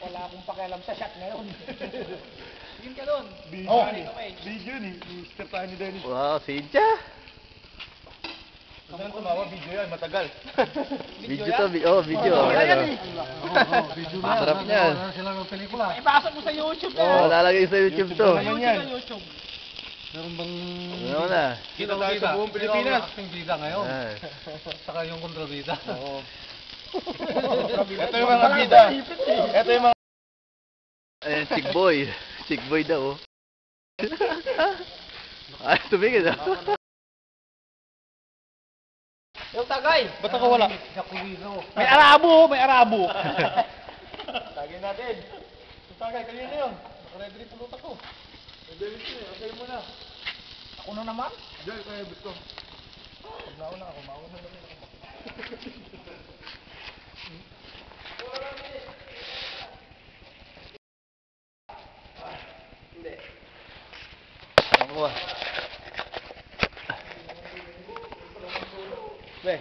Wala akong pakialam sa shot ngayon. Tingin ka doon. Video ni Mr. Tiny Dennis. Wow, Cynthia. Saan tumawa? Video yan, matagal. Video to, video. Video na. Sarap niyan. Sila ng pelikula. Ipasok mo sa YouTube Oh, lalagay sa YouTube to. Naman yan. YouTube. Meron bang... Ano na? Kita tayo sa buong Pilipinas. Ang bida ngayon. Ah. Saka yung kontrabida. Oo. Ito yung mga bida. Ito yung mga... Ayan, chick boy. Chick boy daw. Ay, tumingin ah. Yung tagay. Ba't ako wala? May arabo, may arabo. Tagay natin. Yung tagay, kanina yun. Nakaready pulot ako. Ready ko eh. Agay mo na. Ako na naman. Diyan, kaya gusto. Pag nauna ako, mauna na rin ako. Ako ah. Be.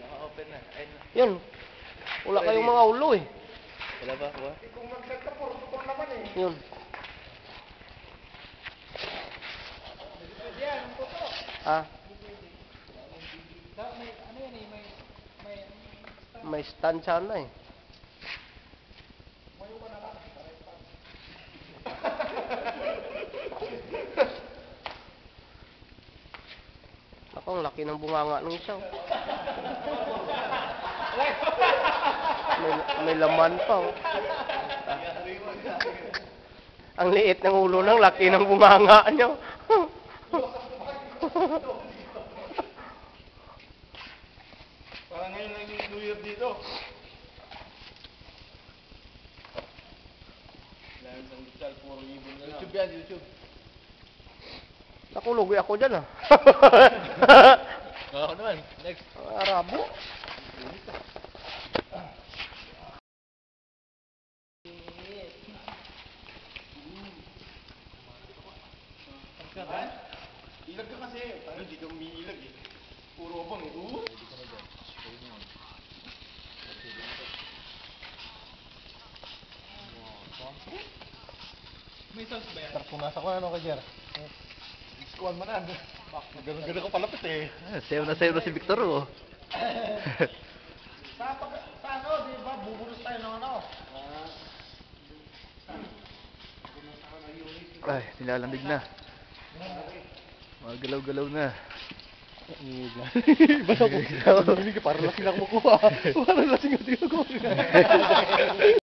Naka-open na. Ayun na. Yun. Wala kayong mga ulo eh. Wala ba? Wala? Kung magkakapor naman eh. Yun. Ah. May stand sana eh. Ako, ang laki ng bunganga nung isa. May laman pa. Oh. Ang liit ng ulo ng laki ng bunganga nyo. Parang ngayon lang yung New Year dito. Dahil sa ulital, puro ibon na lang. YouTube yan, YouTube. Nakulugi ako dyan ah. Ako naman. Next. Arabo. Ilag ka kasi. Ano, di ka umiilag eh. Puro abang eh. May sauce ba yan? Pumasok ko na ano ka, Jer? Iskuhan mo na. Ganun-ganun ka palapit eh. Sayo na si Victor oh. Sa ano, di ba? Bubulos tayo ng ano? Ay, nilalamig na. Magalaw-galaw na. Iba na po. Parang lasing ako makuha. Parang lasing ako makuha.